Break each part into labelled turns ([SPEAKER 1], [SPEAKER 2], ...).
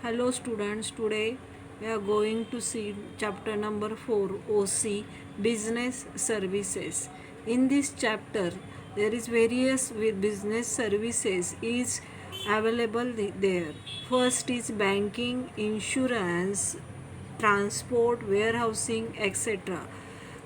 [SPEAKER 1] Hello students, today we are going to see chapter number 4 OC Business Services. In this chapter there is various with business services is available there. First is banking, insurance, transport, warehousing, etc.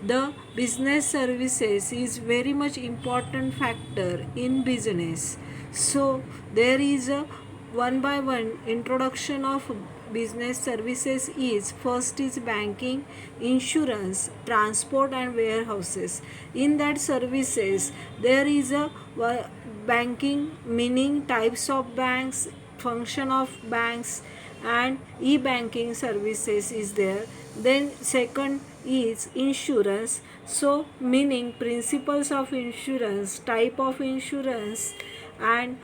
[SPEAKER 1] The business services is very much important factor in business. So there is a one by one introduction of business services is first is banking, insurance, transport and warehouses. In that services there is a banking meaning types of banks, function of banks and e-banking services is there. Then second is insurance, so meaning principles of insurance, type of insurance, and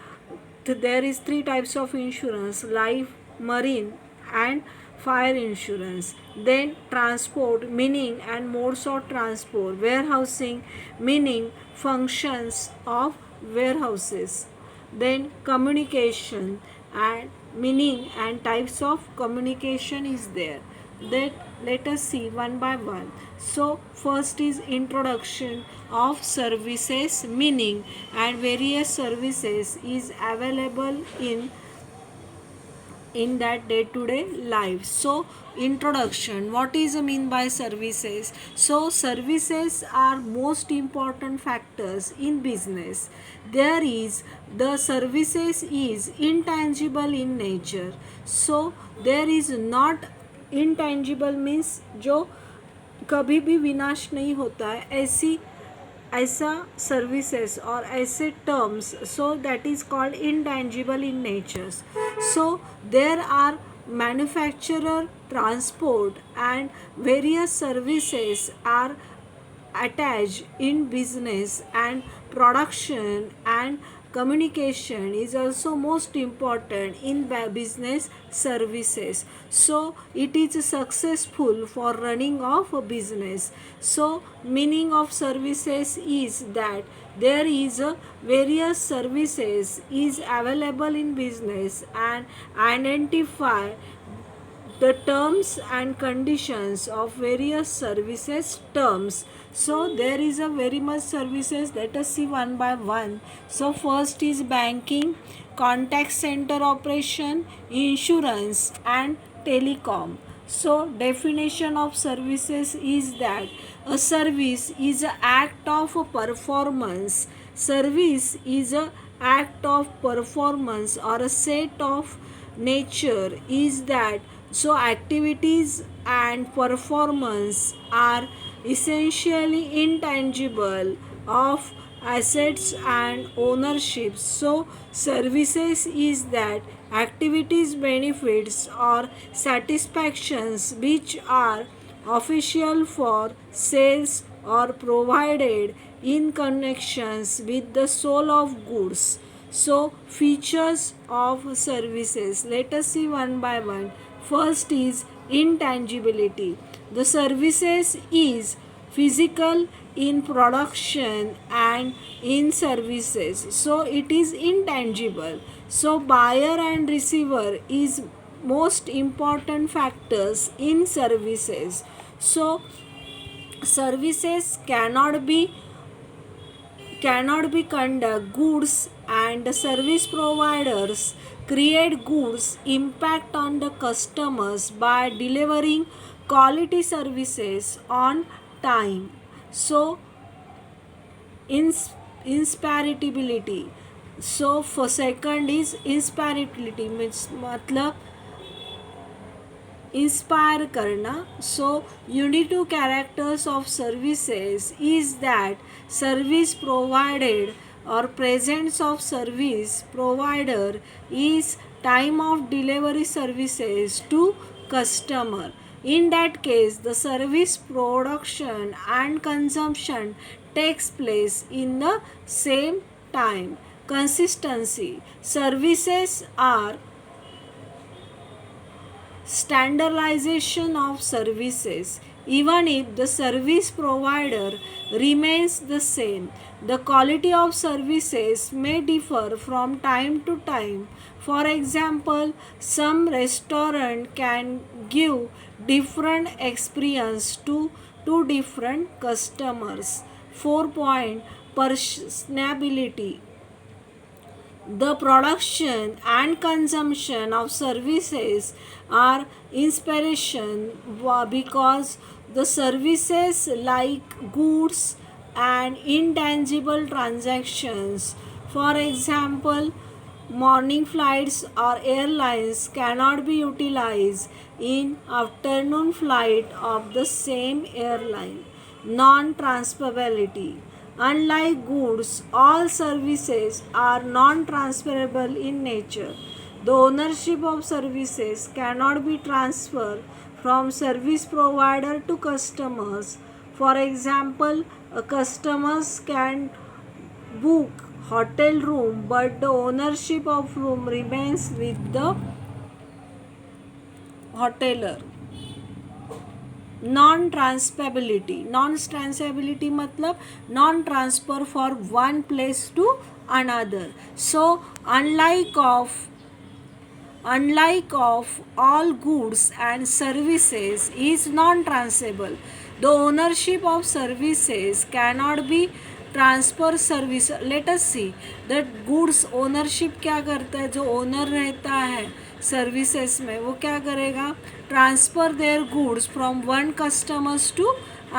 [SPEAKER 1] there is three types of insurance: life, marine and fire insurance. Then transport meaning and modes of transport, warehousing meaning functions of warehouses. Then communication and meaning and types of communication is there. Then let us see one by one. So first is introduction of services meaning and various services is available in that day to day life. So introduction, what is mean by services? So services are most important factors in business. There is the services is intangible in nature. So there is not intangible means जो कभी भी विनाश नहीं होता है, ऐसी ऐसा services और ऐसे terms, so that is called intangible in natures. So there are manufacturer, transport and various services are attached in business, and production and communication is also most important in business services. So it is successful for running of a business. So meaning of services is that there is a various services is available in business and identify the terms and conditions of various services terms. So there is a very much services, let us see one by one. So first is banking, contact center operation, insurance and telecom. So definition of services is that a service is an act of performance. Service is a act of performance or a set of nature is that. So activities and performance are essentially intangible of assets and ownership. So services is that activities, benefits or satisfactions which are official for sales or provided in connections with the sale of goods. So features of services, let us see one by one. First is intangibility. The services is physical in production and in services, so it is intangible. So buyer and receiver is most important factors in services. So services cannot be conduct goods, and service providers create goods impact on the customers by delivering quality services on time. So inspirability. So for second is inspirability means मतलब inspire करना. So unitive characters of services is that service provided और presence of service provider is time of delivery services to customer. In that case, the service production and consumption takes place in the same time. Consistency. Services are standardization of services even if the service provider remains the same. The quality of services may differ from time to time. For example, some restaurant can give different experience to different customers. 4 point personality. The production and consumption of services are inspiration because the services like goods and intangible transactions. For example, morning flights or airlines cannot be utilized in afternoon flight of the same airline. Non-transferability. Unlike goods, all services are non transferable in nature. The ownership of services cannot be transferred from service provider to customers. For example, a customers can book hotel room but the ownership of room remains with the hoteler. Non transferability मतलब non transfer for one place to another. So unlike of all goods and services is non transferable. The ownership of services cannot be transfer service. Let us see that goods ownership क्या करता है, जो owner रहता है services में वो क्या करेगा, transfer their goods from one customers to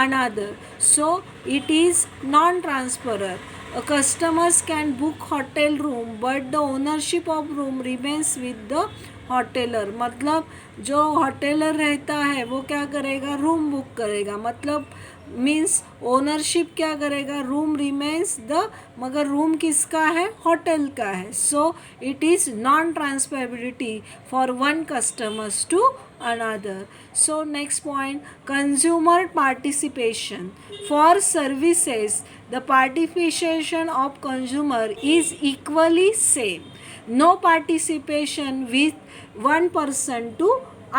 [SPEAKER 1] another. So it is non transferable. Customers can book hotel room but the ownership of room remains with the hoteler. मतलब जो होटेलर रहता है वो क्या करेगा, रूम बुक करेगा. मतलब मीन्स ओनरशिप क्या करेगा, रूम रिमेन्स द, मगर रूम किसका है, होटल का है. So it is non transferability for one customers to another. So next point, consumer participation. For services the participation of consumer is equally same. No participation with one person to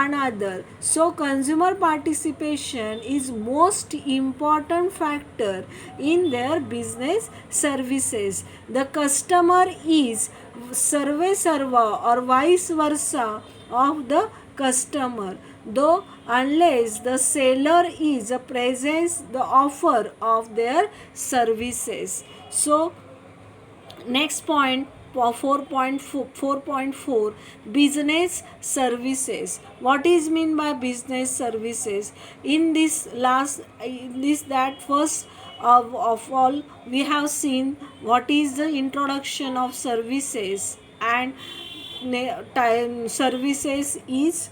[SPEAKER 1] another. So consumer participation is most important factor in their business services. The customer is serve server or vice versa of the customer, though unless the seller is a presents the offer of their services. So next point, 4.4 business services. What is mean by business services? In this that first of all we have seen what is the introduction of services and time services is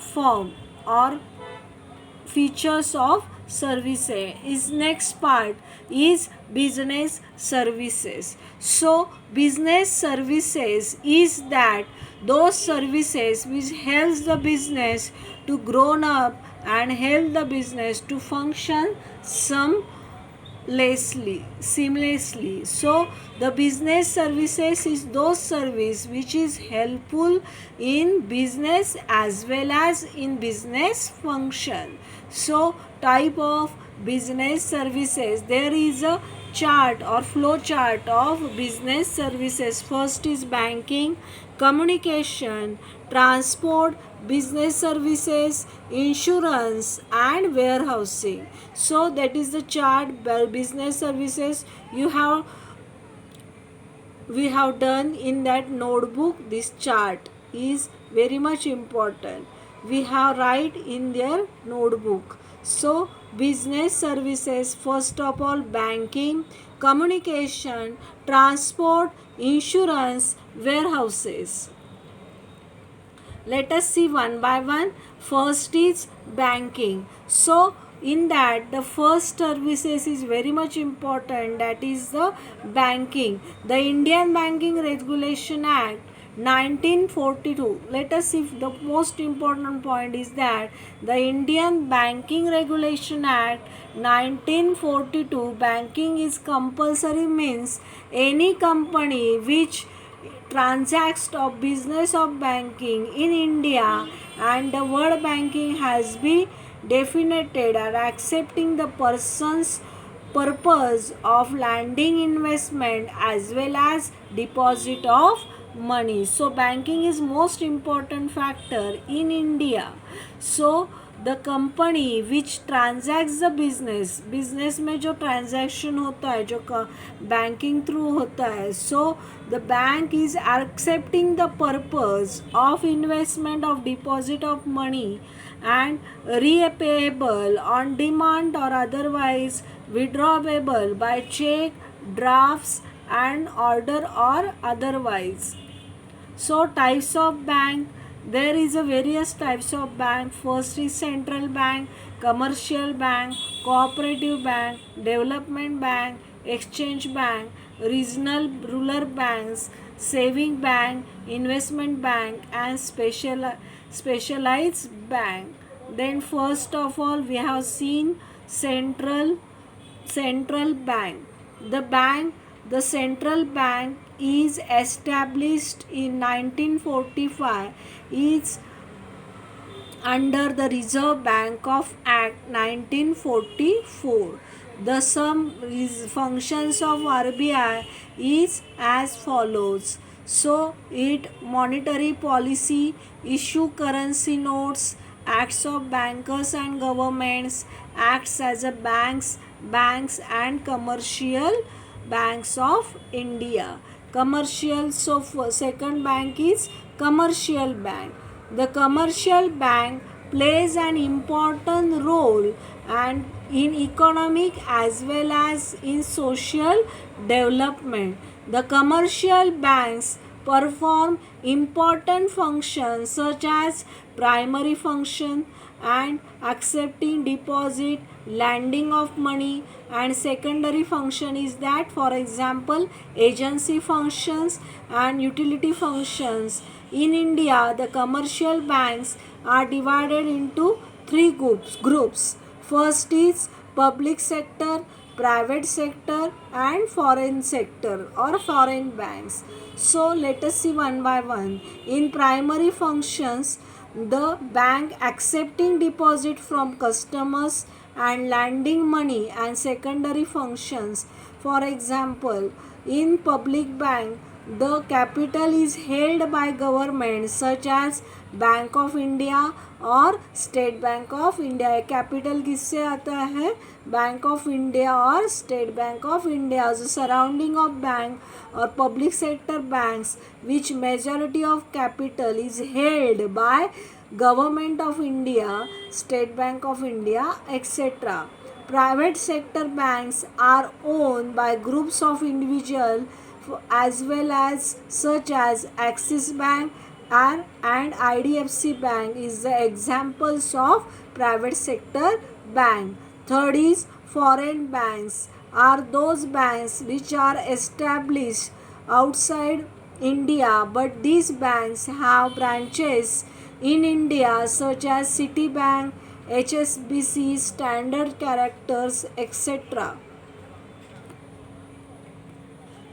[SPEAKER 1] form or features of services. Is next part is business services. So business services is that those services which helps the business to grown up and help the business to function seamlessly. So the business services is those service which is helpful in business as well as in business function. So type of business services, there is a chart or flow chart of business services. First is banking, communication, transport, business services, insurance and warehousing. So that is the chart by business services. We have done in that notebook. This chart is very much important. We have write in their notebook. So business services, first of all banking, communication, transport, insurance, warehouses. Let us see one by one. First is banking. So in that the first services is very much important, that is the banking. The Indian Banking Regulation Act 1942. Let us see, the most important point is that the Indian Banking Regulation Act 1942, banking is compulsory means any company which transacts of business of banking in India and the word banking has been definited or accepting the person's purpose of lending investment as well as deposit of money. So banking is most important factor in India. So the company which transacts the business में जो transaction होता है जो banking through होता है, so the bank is accepting the purpose of investment of deposit of money and repayable on demand or otherwise withdrawable by check, drafts and order or otherwise. So types of bank, there is a various types of bank. First is central bank, commercial bank, cooperative bank, development bank, exchange bank, regional rural banks, saving bank, investment bank and specialized bank. Then first of all we have seen central bank. The central bank is established in 1945, is under the Reserve Bank of Act 1944. The some functions of RBI is as follows. So it monetary policy, issue currency notes, acts of bankers and governments, acts as a banks and commercial banks of India. Commercial, so second bank is commercial bank. The commercial bank plays an important role and in economic as well as in social development. The commercial banks perform important functions such as primary function and accepting deposit, lending of money, and secondary function is that, for example, agency functions and utility functions. In India, the commercial banks are divided into three groups. First is public sector, private sector and foreign sector or foreign banks. So let us see one by one. In primary functions, the bank accepting deposit from customers and lending money and secondary functions. For example, in public bank, the capital is held by government such as Bank of India और state bank of India. Capital किससे आता है? Bank of India और state bank of India. जो surrounding of bank और public sector banks which majority of capital is held by government of India, state bank of India etcetera. Private sector banks are owned by groups of individuals as well as such as Axis Bank and IDFC Bank is the examples of private sector bank. Third is foreign banks are those banks which are established outside India but these banks have branches in India such as Citibank, HSBC, Standard Chartered, etc.